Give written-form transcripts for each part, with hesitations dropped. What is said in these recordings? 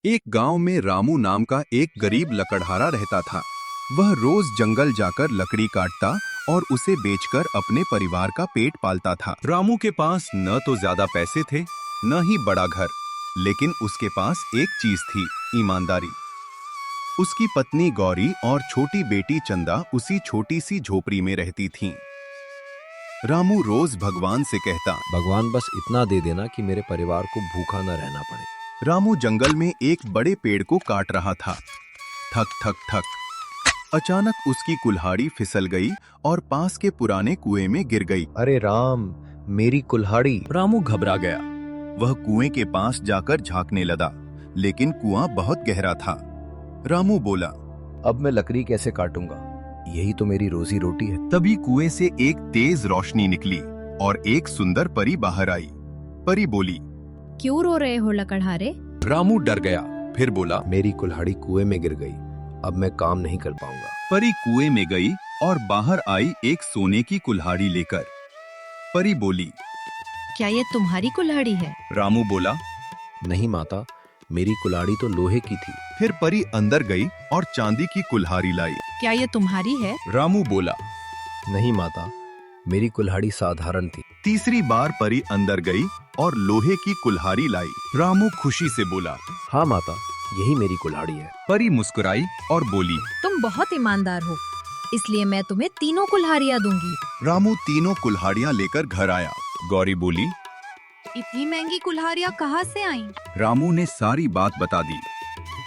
एक गांव में रामू नाम का एक गरीब लकड़हारा रहता था। वह रोज जंगल जाकर लकड़ी काटता और उसे बेचकर अपने परिवार का पेट पालता था। रामू के पास न तो ज्यादा पैसे थे, न ही बड़ा घर, लेकिन उसके पास एक चीज थी, ईमानदारी। उसकी पत्नी गौरी और छोटी बेटी चंदा उसी छोटी सी झोपड़ी में रहती थीं। रामू रोज भगवान से कहता, भगवान बस इतना दे देना कि मेरे परिवार को भूखा न रहना पड़े। रामू जंगल में एक बड़े पेड़ को काट रहा था। ठक ठक ठक। अचानक उसकी कुल्हाड़ी फिसल गई और पास के पुराने कुएं में गिर गई। अरे राम, मेरी कुल्हाड़ी। रामू घबरा गया। वह कुएं के पास जाकर झांकने लगा, लेकिन कुआं बहुत गहरा था। रामू बोला, अब मैं लकड़ी कैसे काटूंगा? यही तो मेरी रोजी रोटी है। तभी कुएं से एक तेज रोशनी निकली और एक सुंदर परी बाहर आई। परी बोली, क्यों रो रहे हो लकड़हारे? रामू डर गया, फिर बोला, मेरी कुल्हाड़ी कुएं में गिर गई, अब मैं काम नहीं कर पाऊंगा। परी कुएं में गई और बाहर आई एक सोने की कुल्हाड़ी लेकर। परी बोली, क्या ये तुम्हारी कुल्हाड़ी है? रामू बोला, नहीं माता, मेरी कुल्हाड़ी तो लोहे की थी। फिर परी अंदर गई और चांदी की कुल्हाड़ी लाई। क्या ये तुम्हारी है? रामू बोला, नहीं माता, मेरी कुल्हाड़ी साधारण थी। तीसरी बार परी अंदर गई और लोहे की कुल्हाड़ी लाई। रामू खुशी से बोला, हाँ माता, यही मेरी कुल्हाड़ी है। परी मुस्कुराई और बोली, तुम बहुत ईमानदार हो, इसलिए मैं तुम्हें तीनों कुल्हाड़ियाँ दूंगी। रामू तीनों कुल्हाड़ियाँ लेकर घर आया। गौरी बोली, इतनी महंगी कुल्हाड़ियाँ कहाँ से आईं? रामू ने सारी बात बता दी।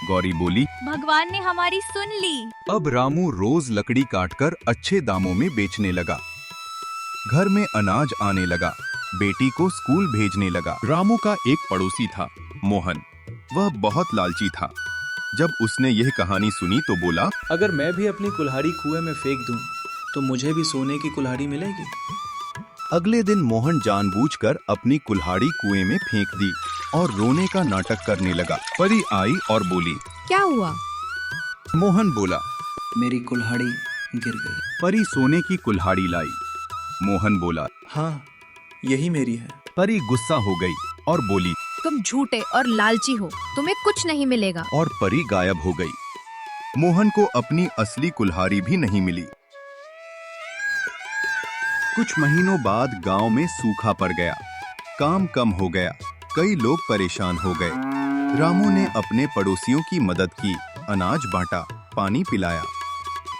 गौरी बोली, भगवान ने हमारी सुन ली। अब रामू रोज लकड़ी काटकर अच्छे दामों में बेचने लगा। घर में अनाज आने लगा, बेटी को स्कूल भेजने लगा। रामू का एक पड़ोसी था, मोहन। वह बहुत लालची था। जब उसने यह कहानी सुनी तो बोला, अगर मैं भी अपनी कुल्हाड़ी कुएं में फेंक दूं, तो मुझे भी सोने की कुल्हाड़ी मिलेगी। अगले दिन मोहन जानबूझकर अपनी कुल्हाड़ी कुएं में फेंक दी और रोने का नाटक करने लगा। परी आई और बोली, क्या हुआ? मोहन बोला, मेरी कुल्हाड़ी गिर गई। परी सोने की कुल्हाड़ी लाई। मोहन बोला, हाँ, यही मेरी है। परी गुस्सा हो गई और बोली, तुम झूठे और लालची हो, तुम्हें कुछ नहीं मिलेगा। और परी गायब हो गई। मोहन को अपनी असली कुल्हाड़ी भी नहीं मिली। कुछ महीनों बाद गांव में सूखा पड़ गया, काम कम हो गया, कई लोग परेशान हो गए। रामू ने अपने पड़ोसियों की मदद की, अनाज बांटा, पानी पिलाया।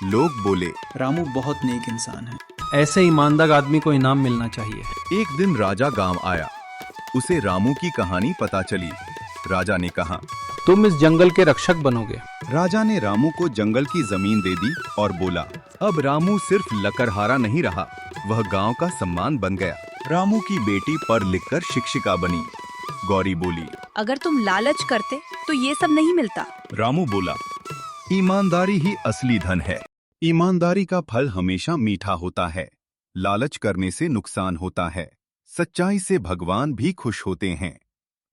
लोग बोले, रामू बहुत नेक इंसान है। ऐसे ईमानदार आदमी को इनाम मिलना चाहिए। एक दिन राजा गांव आया। उसे रामू की कहानी पता चली। राजा ने कहा, तुम इस जंगल के रक्षक बनोगे। राजा ने रामू को जंगल की जमीन दे दी और बोला, अब रामू सिर्फ लकड़हारा नहीं रहा, वह गांव का सम्मान बन गया। रामू की बेटी पढ़ लिखकर शिक्षिका बनी। गौरी बोली, अगर तुम लालच करते तो ये सब नहीं मिलता। रामू बोला, ईमानदारी ही असली धन है। ईमानदारी का फल हमेशा मीठा होता है। लालच करने से नुकसान होता है। सच्चाई से भगवान भी खुश होते हैं।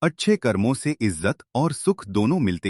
अच्छे कर्मों से इज्जत और सुख दोनों मिलते हैं।